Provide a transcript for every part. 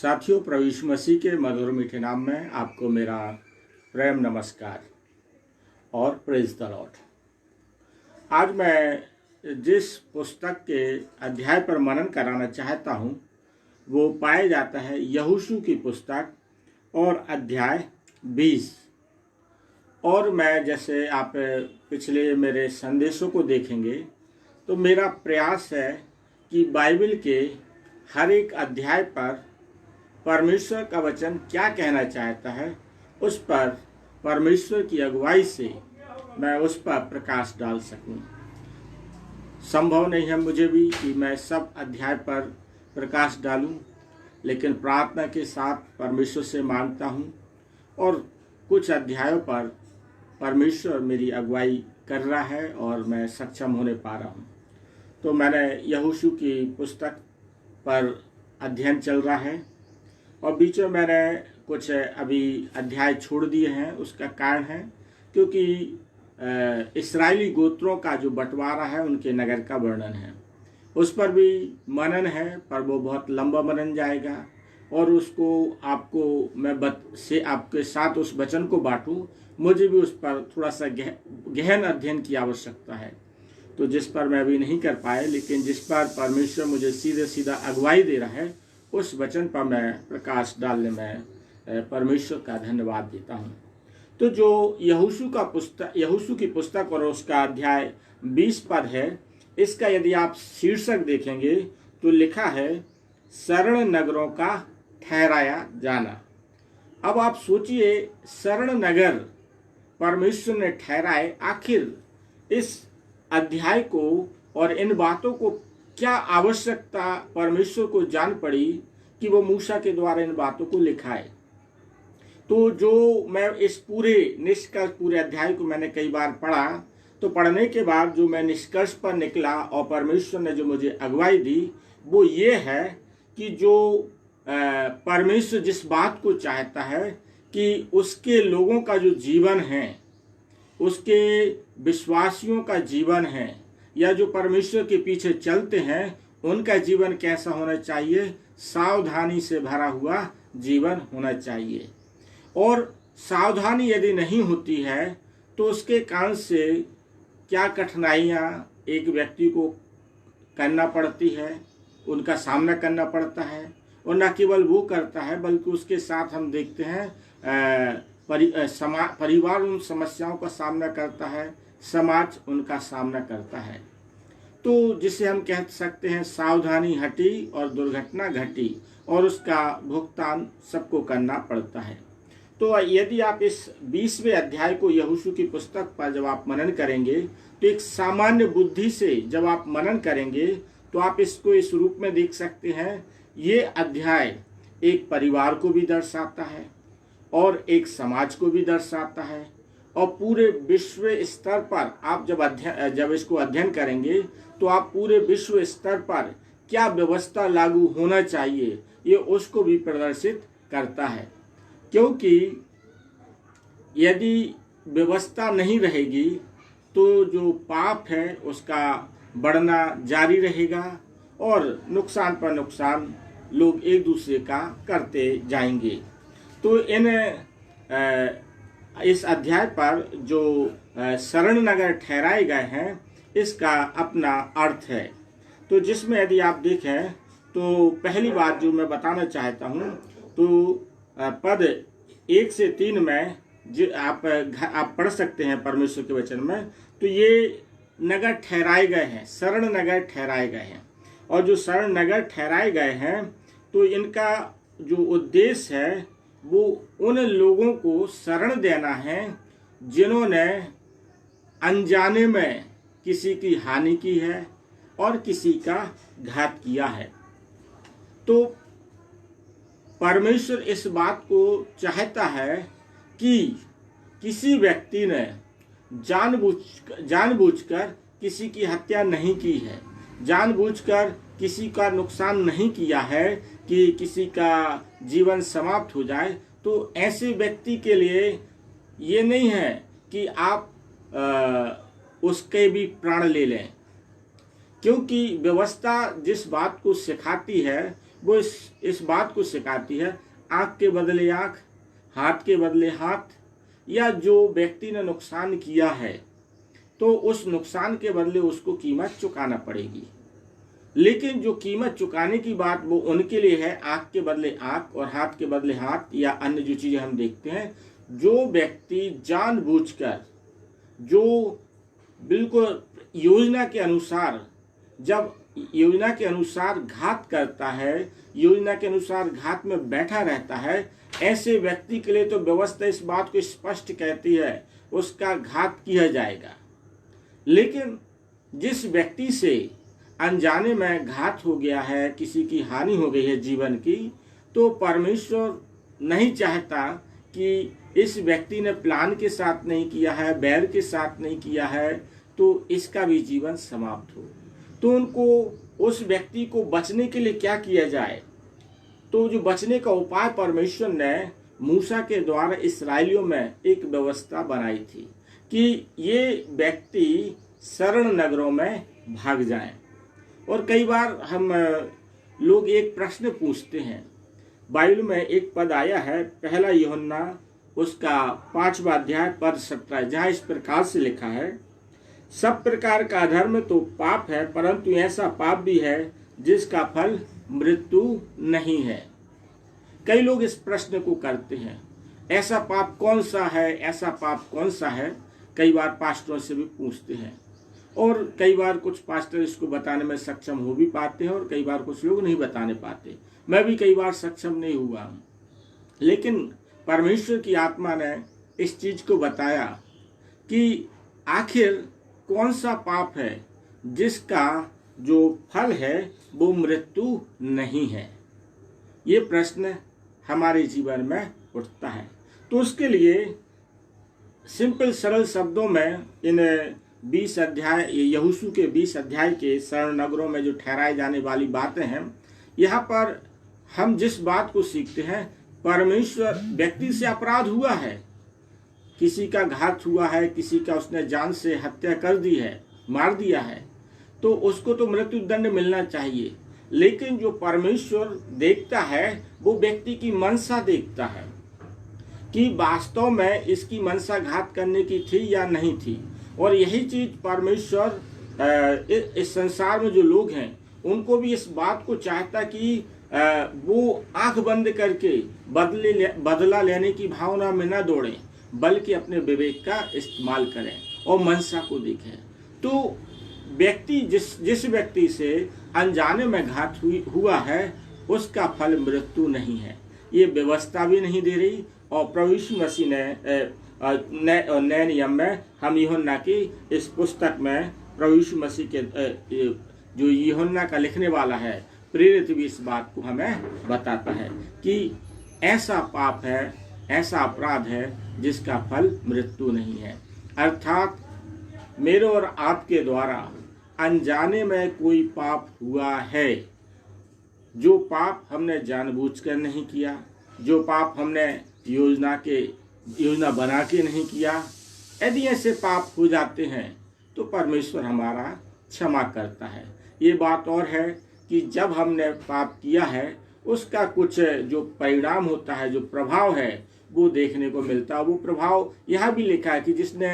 साथियों, प्रभु यीशु मसीह के मधुर मीठे नाम में आपको मेरा प्रेम नमस्कार और प्रेज द लॉर्ड। आज मैं जिस पुस्तक के अध्याय पर मनन कराना चाहता हूँ वो पाया जाता है यहोशू की पुस्तक और अध्याय 20। और मैं जैसे आप पिछले मेरे संदेशों को देखेंगे तो मेरा प्रयास है कि बाइबल के हर एक अध्याय पर परमेश्वर का वचन क्या कहना चाहता है उस पर परमेश्वर की अगुवाई से मैं उस पर प्रकाश डाल सकूं। संभव नहीं है मुझे भी कि मैं सब अध्याय पर प्रकाश डालूं, लेकिन प्रार्थना के साथ परमेश्वर से मांगता हूं और कुछ अध्यायों पर परमेश्वर मेरी अगुवाई कर रहा है और मैं सक्षम होने पा रहा हूं। तो मैंने यहोशू की पुस्तक पर अध्ययन चल रहा है और बीच में मैंने कुछ अभी अध्याय छोड़ दिए हैं। उसका कारण है क्योंकि इस्राएली गोत्रों का जो बंटवारा है उनके नगर का वर्णन है, उस पर भी मनन है, पर वो बहुत लंबा मनन जाएगा और उसको आपके साथ उस वचन को बांटूं, मुझे भी उस पर थोड़ा सा गहन अध्ययन की आवश्यकता है। तो जिस पर मैं अभी नहीं कर पाया, लेकिन जिस पर परमेश्वर मुझे सीधे सीधा अगुवाई दे रहा है उस वचन पर मैं प्रकाश डालने में परमेश्वर का धन्यवाद देता हूँ। तो जो यहोशू की पुस्तक और उसका अध्याय 20 पद है, इसका यदि आप शीर्षक देखेंगे तो लिखा है शरण नगरों का ठहराया जाना। अब आप सोचिए, शरण नगर परमेश्वर ने ठहराए। आखिर इस अध्याय को और इन बातों को क्या आवश्यकता परमेश्वर को जान पड़ी कि वो मूसा के द्वारा इन बातों को लिखाए। तो जो मैं इस पूरे अध्याय को मैंने कई बार पढ़ा, तो पढ़ने के बाद जो मैं निष्कर्ष पर निकला और परमेश्वर ने जो मुझे अगुवाई दी वो ये है कि जो परमेश्वर जिस बात को चाहता है कि उसके लोगों का जो जीवन है, उसके विश्वासियों का जीवन है, या जो परमेश्वर के पीछे चलते हैं उनका जीवन कैसा होना चाहिए? सावधानी से भरा हुआ जीवन होना चाहिए। और सावधानी यदि नहीं होती है तो उसके कारण से क्या कठिनाइयाँ एक व्यक्ति को करना पड़ती है, उनका सामना करना पड़ता है। और न केवल वो करता है बल्कि उसके साथ हम देखते हैं परिवार उन समस्याओं का सामना करता है, समाज उनका सामना करता है। तो जिसे हम कह सकते हैं सावधानी हटी और दुर्घटना घटी और उसका भुगतान सबको करना पड़ता है। तो यदि आप इस 20वें अध्याय को यहोशू की पुस्तक पर जब आप मनन करेंगे तो एक सामान्य बुद्धि से जब आप मनन करेंगे तो आप इसको इस रूप में देख सकते हैं। ये अध्याय एक परिवार को भी दर्शाता है और एक समाज को भी दर्शाता है, और पूरे विश्व स्तर पर आप जब इसको अध्ययन करेंगे तो आप पूरे विश्व स्तर पर क्या व्यवस्था लागू होना चाहिए ये उसको भी प्रदर्शित करता है। क्योंकि यदि व्यवस्था नहीं रहेगी तो जो पाप है उसका बढ़ना जारी रहेगा और नुकसान पर नुकसान लोग एक दूसरे का करते जाएंगे। तो इस अध्याय पर जो शरण नगर ठहराए गए हैं इसका अपना अर्थ है। तो जिसमें यदि आप देखें तो पहली बात जो मैं बताना चाहता हूँ तो पद 1 से 3 में जो आप पढ़ सकते हैं परमेश्वर के वचन में। तो ये नगर ठहराए गए हैं, शरण नगर ठहराए गए हैं, और जो शरण नगर ठहराए गए हैं तो इनका जो उद्देश्य है वो उन लोगों को शरण देना है जिन्होंने अनजाने में किसी की हानि की है और किसी का घात किया है। तो परमेश्वर इस बात को चाहता है कि किसी व्यक्ति ने जानबूझकर किसी की हत्या नहीं की है, जानबूझकर किसी का नुकसान नहीं किया है कि किसी का जीवन समाप्त हो जाए। तो ऐसे व्यक्ति के लिए ये नहीं है कि आप उसके भी प्राण ले लें, क्योंकि व्यवस्था जिस बात को सिखाती है वो इस बात को सिखाती है, आंख के बदले आंख, हाथ के बदले हाथ, या जो व्यक्ति ने नुकसान किया है तो उस नुकसान के बदले उसको कीमत चुकाना पड़ेगी। लेकिन जो कीमत चुकाने की बात वो उनके लिए है, आंख के बदले आंख और हाथ के बदले हाथ, या अन्य जो चीजें हम देखते हैं, जो व्यक्ति जानबूझकर, जो बिल्कुल योजना के अनुसार, जब योजना के अनुसार घात करता है, योजना के अनुसार घात में बैठा रहता है, ऐसे व्यक्ति के लिए तो व्यवस्था इस बात को स्पष्ट कहती है उसका घात किया जाएगा। लेकिन जिस व्यक्ति से अनजाने में घात हो गया है, किसी की हानि हो गई है जीवन की, तो परमेश्वर नहीं चाहता कि इस व्यक्ति ने प्लान के साथ नहीं किया है, बैर के साथ नहीं किया है, तो इसका भी जीवन समाप्त हो। तो उनको, उस व्यक्ति को बचने के लिए क्या किया जाए? तो जो बचने का उपाय परमेश्वर ने मूसा के द्वारा इस्राएलियों में एक व्यवस्था बनाई थी कि ये व्यक्ति शरण नगरों में भाग जाएं। और कई बार हम लोग एक प्रश्न पूछते हैं, बाइबल में एक पद आया है, पहला यूहन्ना उसका 5वां अध्याय पद 17, जहाँ इस प्रकार से लिखा है, सब प्रकार का अधर्म तो पाप है, परंतु ऐसा पाप भी है जिसका फल मृत्यु नहीं है। कई लोग इस प्रश्न को करते हैं, ऐसा पाप कौन सा है, ऐसा पाप कौन सा है? कई बार पास्टरों से भी पूछते हैं, और कई बार कुछ पास्टर इसको बताने में सक्षम हो भी पाते हैं और कई बार कुछ लोग नहीं बताने पाते। मैं भी कई बार सक्षम नहीं हुआ, लेकिन परमेश्वर की आत्मा ने इस चीज को बताया कि आखिर कौन सा पाप है जिसका जो फल है वो मृत्यु नहीं है। ये प्रश्न हमारे जीवन में उठता है। तो उसके लिए सिंपल सरल शब्दों में इन 20 अध्याय, यहोशू के 20 अध्याय के शरण नगरों में जो ठहराए जाने वाली बातें हैं, यहाँ पर हम जिस बात को सीखते हैं, परमेश्वर, व्यक्ति से अपराध हुआ है, किसी का घात हुआ है, किसी का उसने जान से हत्या कर दी है, मार दिया है, तो उसको तो मृत्यु दंड मिलना चाहिए। लेकिन जो परमेश्वर देखता है वो व्यक्ति की मनसा देखता है कि वास्तव में इसकी मनसा घात करने की थी या नहीं थी। और यही चीज परमेश्वर इस संसार में जो लोग हैं उनको भी इस बात को चाहता कि वो आंख बंद करके बदला लेने की भावना में न दौड़ें, बल्कि अपने विवेक का इस्तेमाल करें और मनसा को देखें। तो व्यक्ति जिस व्यक्ति से अनजाने में घात हुआ है उसका फल मृत्यु नहीं है। ये व्यवस्था भी नहीं दे रही। और प्रभु यीशु मसीह ने नए नियम में हम यूहन्ना की इस पुस्तक में प्रभु यीशु मसीह के जो यूहन्ना का लिखने वाला है प्रेरित भी इस बात को हमें बताता है कि ऐसा पाप है, ऐसा अपराध है जिसका फल मृत्यु नहीं है। अर्थात मेरे और आपके द्वारा अनजाने में कोई पाप हुआ है, जो पाप हमने जानबूझकर नहीं किया, जो पाप हमने योजना बना के नहीं किया, यदि ऐसे पाप हो जाते हैं तो परमेश्वर हमारा क्षमा करता है। ये बात और है कि जब हमने पाप किया है उसका कुछ जो परिणाम होता है, जो प्रभाव है, वो देखने को मिलता है। वो प्रभाव यह भी लिखा है कि जिसने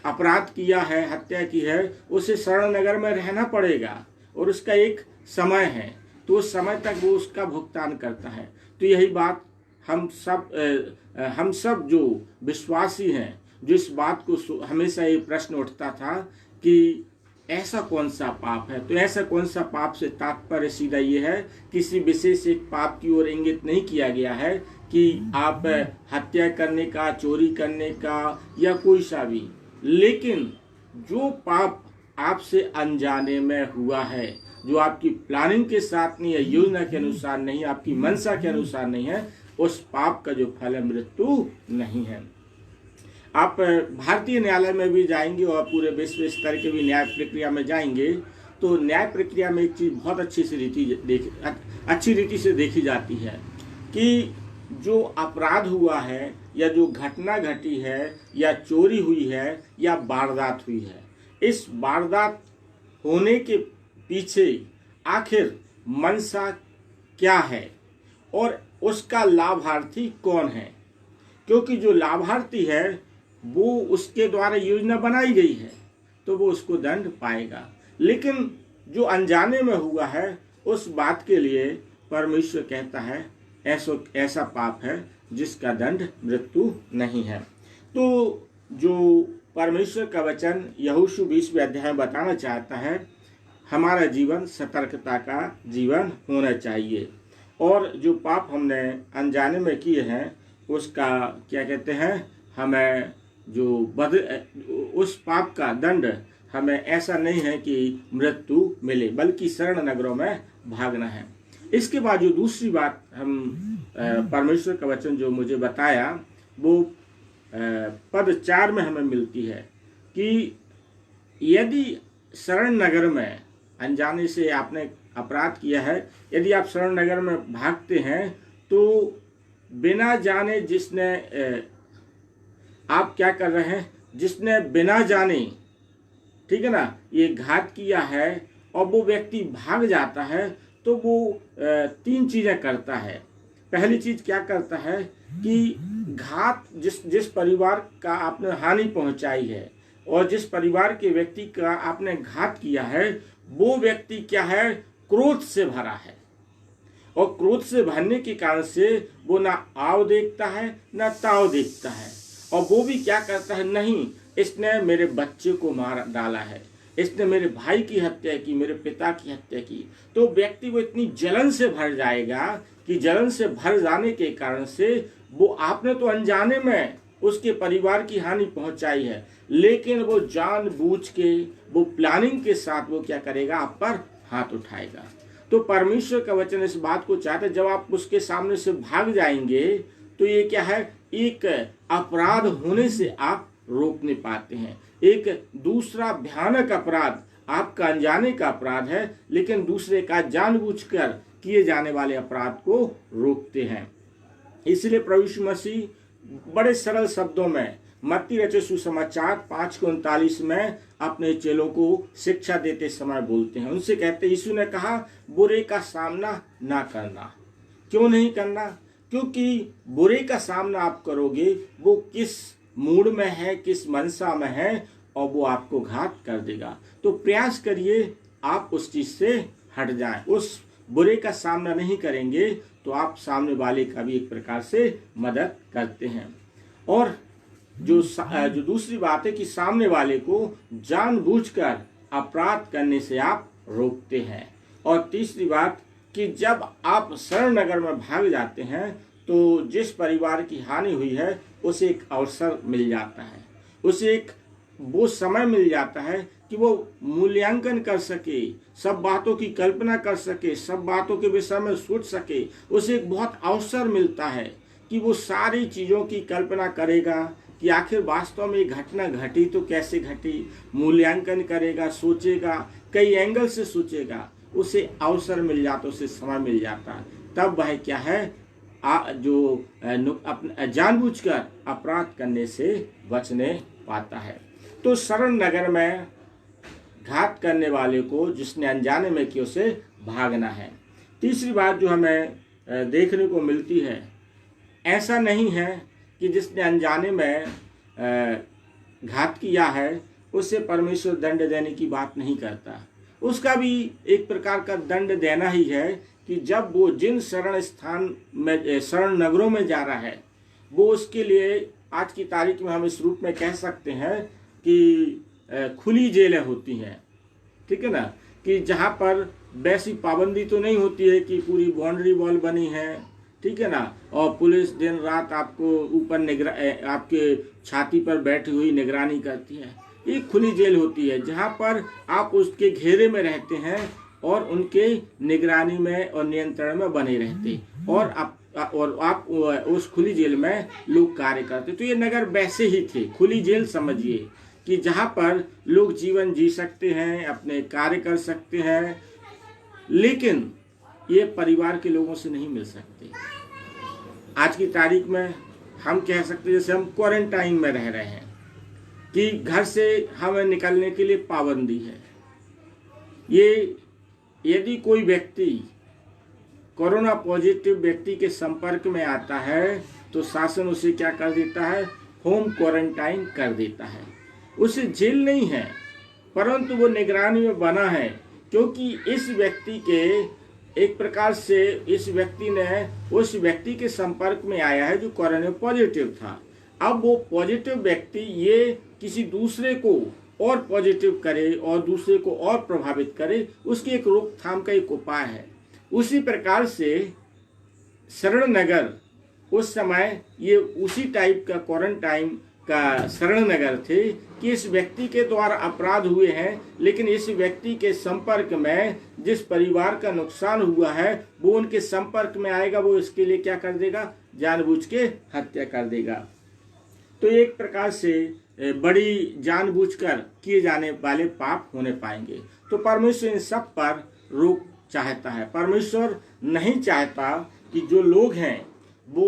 अपराध किया है, हत्या की है, उसे शरण नगर में रहना पड़ेगा और उसका एक समय है, तो उस समय तक वो उसका भुगतान करता है। तो यही बात हम सब जो विश्वासी हैं, जो इस बात को हमेशा ये प्रश्न उठता था कि ऐसा कौन सा पाप है। तो ऐसा कौन सा पाप से तात्पर्य सीधा ये है, किसी विशेष एक पाप की ओर इंगित नहीं किया गया है कि आप हत्या करने का, चोरी करने का या कोई सा भी, लेकिन जो पाप आपसे अनजाने में हुआ है, जो आपकी प्लानिंग के साथ नहीं है, योजना के अनुसार नहीं, आपकी मनसा के अनुसार नहीं है, उस पाप का जो फल है मृत्यु नहीं है। आप भारतीय न्यायालय में भी जाएंगे और पूरे विश्व स्तर के भी न्याय प्रक्रिया में जाएंगे तो न्याय प्रक्रिया में एक चीज बहुत अच्छी रीति से देखी जाती है कि जो अपराध हुआ है या जो घटना घटी है या चोरी हुई है या वारदात हुई है, इस वारदात होने के पीछे आखिर मनसा क्या है और उसका लाभार्थी कौन है, क्योंकि जो लाभार्थी है वो उसके द्वारा योजना बनाई गई है तो वो उसको दंड पाएगा, लेकिन जो अनजाने में हुआ है उस बात के लिए परमेश्वर कहता है ऐसा पाप है जिसका दंड मृत्यु नहीं है। तो जो परमेश्वर का वचन यहोशू 20वें अध्याय में बताना चाहता है, हमारा जीवन सतर्कता का जीवन होना चाहिए और जो पाप हमने अनजाने में किए हैं उसका क्या कहते हैं, हमें जो उस पाप का दंड हमें ऐसा नहीं है कि मृत्यु मिले, बल्कि शरण नगरों में भागना है। इसके बाद जो दूसरी बात हम परमेश्वर का वचन जो मुझे बताया वो पद 4 में हमें मिलती है कि यदि शरण नगर में अनजाने से आपने अपराध किया है, यदि आप शरण नगर में भागते हैं तो बिना जाने जिसने आप क्या कर रहे हैं, जिसने बिना जाने, ठीक है ना, ये घात किया है और वो व्यक्ति भाग जाता है तो वो 3 चीजें करता है। पहली चीज क्या करता है कि घात जिस परिवार का आपने हानि पहुंचाई है और जिस परिवार के व्यक्ति का आपने घात किया है वो व्यक्ति क्या है, क्रोध से भरा है और क्रोध से भरने के कारण से वो ना आव देखता है ना ताव देखता है और वो भी क्या करता है, नहीं इसने मेरे बच्चे को मार डाला है, इसने मेरे भाई की हत्या की, मेरे पिता की हत्या की, तो व्यक्ति वो इतनी जलन से भर जाएगा कि जलन से भर जाने के कारण से वो आपने तो अनजाने में उसके परिवार की हानि पहुंचाई है, लेकिन वो जानबूझ के वो प्लानिंग के साथ वो क्या करेगा, आप पर हाथ उठाएगा। तो परमेश्वर का वचन इस बात को चाहता है, जब आप उसके सामने से भाग जाएंगे तो ये क्या है, एक अपराध होने से आप रोक नहीं पाते हैं। एक दूसरा भयानक अपराध आपका अनजाने का अपराध है, लेकिन दूसरे का जानबूझकर किए जाने वाले अपराध को रोकते हैं। इसलिए प्रभु यीशु मसीह बड़े सरल शब्दों में मत्ती रचित सुसमाचार 5:39 में अपने चेलों को शिक्षा देते समय बोलते हैं। उनसे कहते, यीशु ने कहा बुरे का सामना ना करना। क्यों नहीं करना? क्योंकि बुरे का सामना आप करोगे, वो किस मूड में है, किस मनसा में है, और वो आपको घात कर देगा। तो प्रयास करिए आप उस चीज से हट जाएं। उस बुरे का सामना नहीं करेंगे तो आप सामने वाले का भी एक प्रकार से मदद करते हैं। और जो दूसरी बात है कि सामने वाले को जानबूझकर अपराध करने से आप रोकते हैं। और तीसरी बात कि जब आप शरण नगर में भाग जाते हैं तो जिस परिवार की हानि हुई है उसे एक अवसर मिल जाता है, उसे एक वो समय मिल जाता है कि वो मूल्यांकन कर सके, सब बातों की कल्पना कर सके, सब बातों के विषय में सोच सके। उसे एक बहुत अवसर मिलता है कि वो सारी चीज़ों की कल्पना करेगा कि आखिर वास्तव में घटना घटी तो कैसे घटी, मूल्यांकन करेगा, सोचेगा, कई एंगल से सोचेगा। उसे अवसर मिल जाता, उसे समय मिल जाता, तब वह क्या है, जो जानबूझकर अपराध करने से बचने पाता है। तो शरण नगर में घात करने वाले को जिसने अनजाने में किया उसे भागना है। तीसरी बात जो हमें देखने को मिलती है, ऐसा नहीं है कि जिसने अनजाने में घात किया है उसे परमेश्वर दंड देने की बात नहीं करता। उसका भी एक प्रकार का दंड देना ही है कि जब वो जिन शरण स्थान में, शरण नगरों में जा रहा है, वो उसके लिए आज की तारीख में हम इस रूप में कह सकते हैं कि खुली जेलें होती हैं, ठीक है ना, कि जहाँ पर वैसी पाबंदी तो नहीं होती है कि पूरी बाउंड्री वॉल बनी है, ठीक है ना, और पुलिस दिन रात आपको ऊपर आपके छाती पर बैठी हुई निगरानी करती है। एक खुली जेल होती है जहाँ पर आप उसके घेरे में रहते हैं और उनके निगरानी में और नियंत्रण में बने रहते, और आप उस खुली जेल में लोग कार्य करते। तो ये नगर वैसे ही थे, खुली जेल समझिए, कि जहाँ पर लोग जीवन जी सकते हैं, अपने कार्य कर सकते हैं, लेकिन ये परिवार के लोगों से नहीं मिल सकते। आज की तारीख में हम कह सकते हैं जैसे हम क्वारंटाइन में रह रहे हैं कि घर से हमें निकलने के लिए पाबंदी है। ये यदि कोई व्यक्ति कोरोना पॉजिटिव व्यक्ति के संपर्क में आता है तो शासन उसे क्या कर देता है, होम क्वारंटाइन कर देता है। उसे जेल नहीं है, परंतु वो निगरानी में बना है, क्योंकि इस व्यक्ति के एक प्रकार से इस व्यक्ति ने उस व्यक्ति के संपर्क में आया है जो कोरोना पॉजिटिव था। अब वो पॉजिटिव व्यक्ति ये किसी दूसरे को और पॉजिटिव करे और दूसरे को और प्रभावित करे, उसकी एक रोकथाम का एक उपाय है। उसी प्रकार से शरण नगर उस समय ये उसी टाइप का क्वारंटाइन का शरण नगर थे कि इस व्यक्ति के द्वारा अपराध हुए हैं, लेकिन इस व्यक्ति के संपर्क में जिस परिवार का नुकसान हुआ है वो उनके संपर्क में आएगा, वो इसके लिए क्या कर देगा, जानबूझ के हत्या कर देगा। तो एक प्रकार से बड़ी जानबूझकर किए जाने वाले पाप होने पाएंगे। तो परमेश्वर इन सब पर रोक चाहता है। परमेश्वर नहीं चाहता कि जो लोग हैं वो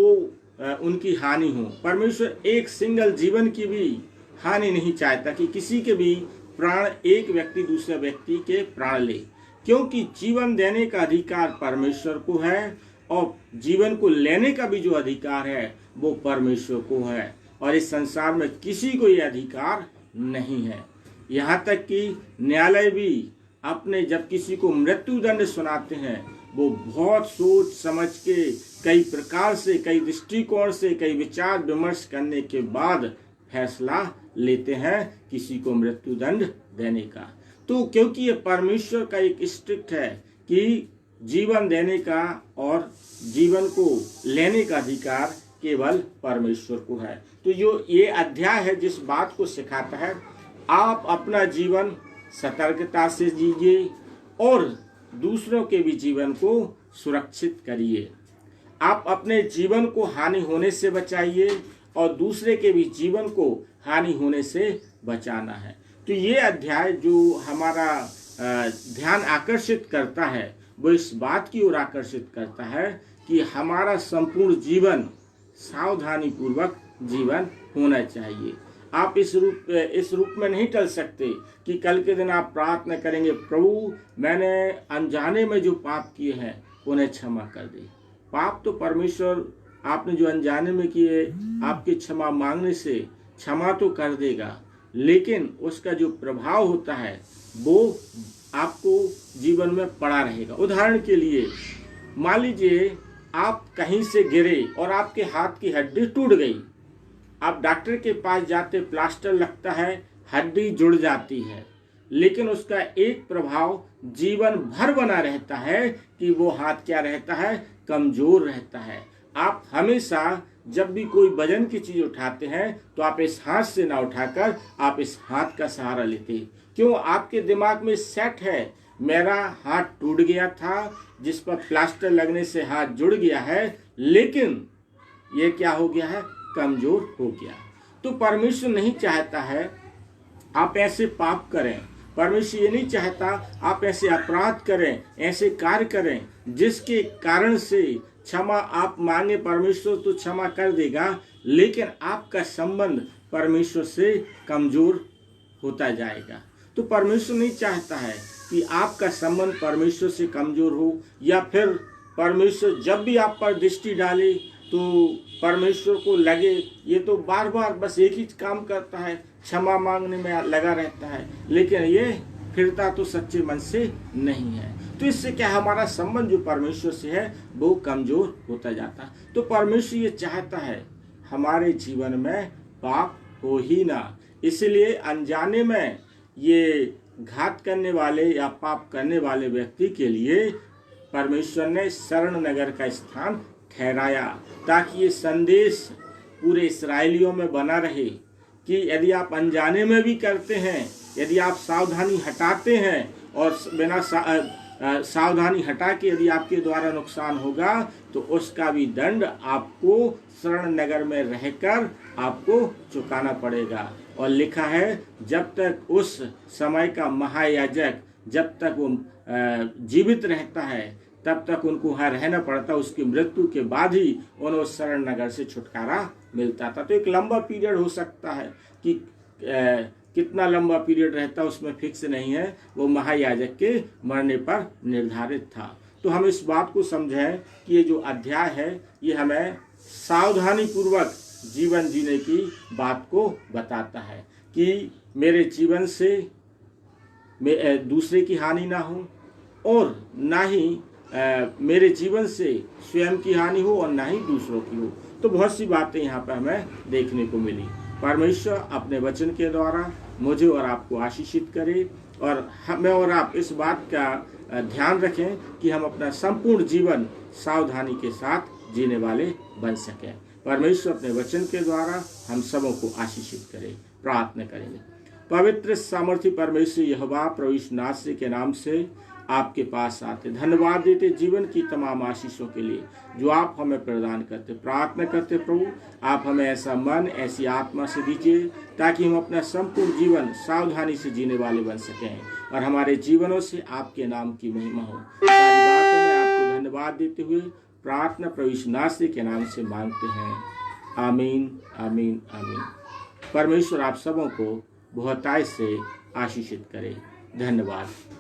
उनकी हानि हो। परमेश्वर एक सिंगल जीवन की भी हानि नहीं चाहता कि किसी के भी प्राण, एक व्यक्ति दूसरे व्यक्ति के प्राण ले, क्योंकि जीवन देने का अधिकार परमेश्वर को है और जीवन को लेने का भी जो अधिकार है वो परमेश्वर को है, और इस संसार में किसी को ये अधिकार नहीं है। यहाँ तक कि न्यायालय भी अपने जब किसी को मृत्युदंड सुनाते हैं वो बहुत सोच समझ के कई प्रकार से, कई दृष्टिकोण से, कई विचार विमर्श करने के बाद फैसला लेते हैं किसी को मृत्युदंड देने का। तो क्योंकि ये परमेश्वर का एक स्ट्रिक्ट है कि जीवन देने का और जीवन को लेने का अधिकार केवल परमेश्वर को है। तो जो ये अध्याय है जिस बात को सिखाता है, आप अपना जीवन सतर्कता से जीजिए और दूसरों के भी जीवन को सुरक्षित करिए। आप अपने जीवन को हानि होने से बचाइए और दूसरे के भी जीवन को हानि होने से बचाना है। तो ये अध्याय जो हमारा ध्यान आकर्षित करता है वो इस बात की ओर आकर्षित करता है कि हमारा संपूर्ण जीवन सावधानी पूर्वक जीवन होना चाहिए। आप इस रूप में नहीं टल सकते कि कल के दिन आप प्रार्थना करेंगे, प्रभु मैंने अनजाने में जो पाप किए हैं उन्हें क्षमा कर दे। पाप तो परमेश्वर आपने जो अनजाने में किए आपके क्षमा मांगने से क्षमा तो कर देगा, लेकिन उसका जो प्रभाव होता है वो आपको जीवन में पड़ा रहेगा। उदाहरण के लिए मान लीजिए आप कहीं से गिरे और आपके हाथ की हड्डी टूट गई। आप डॉक्टर के पास जाते, प्लास्टर लगता है, हड्डी जुड़ जाती है, लेकिन उसका एक प्रभाव जीवन भर बना रहता है कि वो हाथ क्या रहता है, कमजोर रहता है। आप हमेशा जब भी कोई वजन की चीज उठाते हैं तो आप इस हाथ से ना उठाकर आप इस हाथ का सहारा लेते। क्यों? आपके दिमाग में सेट है मेरा हाथ टूट गया था, जिस पर प्लास्टर लगने से हाथ जुड़ गया है, लेकिन ये क्या हो गया है, कमजोर हो गया। तो परमेश्वर नहीं चाहता है आप ऐसे पाप करें। परमेश्वर ये नहीं चाहता आप ऐसे अपराध करें, ऐसे कार्य करें जिसके कारण से क्षमा आप मांगे, परमेश्वर तो क्षमा कर देगा, लेकिन आपका संबंध परमेश्वर से कमजोर होता जाएगा। तो परमेश्वर नहीं चाहता है कि आपका संबंध परमेश्वर से कमजोर हो, या फिर परमेश्वर जब भी आप पर दृष्टि डाले तो परमेश्वर को लगे ये तो बार बार बस एक ही काम करता है, क्षमा मांगने में लगा रहता है, लेकिन ये फिरता तो सच्चे मन से नहीं है। तो इससे क्या हमारा संबंध जो परमेश्वर से है वो कमजोर होता जाता है। तो परमेश्वर ये चाहता है हमारे जीवन में पाप हो ही ना, इसलिए अनजाने में ये घात करने वाले या पाप करने वाले व्यक्ति के लिए परमेश्वर ने शरण नगर का स्थान ठहराया, ताकि ये संदेश पूरे इस्राएलियों में बना रहे कि यदि आप अनजाने में भी करते हैं, यदि आप सावधानी हटाते हैं और बिना सावधानी हटा के यदि आपके द्वारा नुकसान होगा तो उसका भी दंड आपको शरण नगर में रहकर आपको चुकाना पड़ेगा। और लिखा है जब तक उस समय का महायाजक जब तक वो जीवित रहता है तब तक उनको वहाँ रहना पड़ता, उसकी मृत्यु के बाद ही उन्हें उस शरण नगर से छुटकारा मिलता था। तो एक लंबा पीरियड हो सकता है कि कितना लंबा पीरियड रहता उसमें फिक्स नहीं है, वो महायाजक के मरने पर निर्धारित था। तो तो हम इस बात को समझें कि ये जो अध्याय है ये हमें सावधानी पूर्वक जीवन जीने की बात को बताता है कि मेरे जीवन से दूसरे की हानि ना हो और ना ही मेरे जीवन से स्वयं की हानि हो और ना ही दूसरों की हो। तो बहुत सी बातें यहाँ पर हमें देखने को मिली। परमेश्वर अपने वचन के द्वारा मुझे और आपको आशीषित करे और हमें और आप इस बात का ध्यान रखें कि हम अपना संपूर्ण जीवन सावधानी के साथ जीने वाले बन सकें। परमेश्वर अपने वचन के द्वारा हम सबों को आशीषित करे। प्रार्थना करेंगे। पवित्र सामर्थ्य परमेश्वर यहोवा प्रभु यीशु नासरी के नाम से आपके पास आते धन्यवाद देते जीवन की तमाम आशीषों के लिए जो आप हमें प्रदान करते। प्रार्थना करते प्रभु आप हमें ऐसा मन ऐसी आत्मा से दीजिए ताकि हम अपना संपूर्ण जीवन सावधानी से जीने वाले बन सकें और हमारे जीवनों से आपके नाम की महिमा हो। सारी बातों में आपको धन्यवाद देते हुए प्रार्थना प्रभु यीशु नासरी के नाम से मांगते हैं। आमीन आमीन आमीन। परमेश्वर आप सबों को बहुतायत से आशीषित करे। धन्यवाद।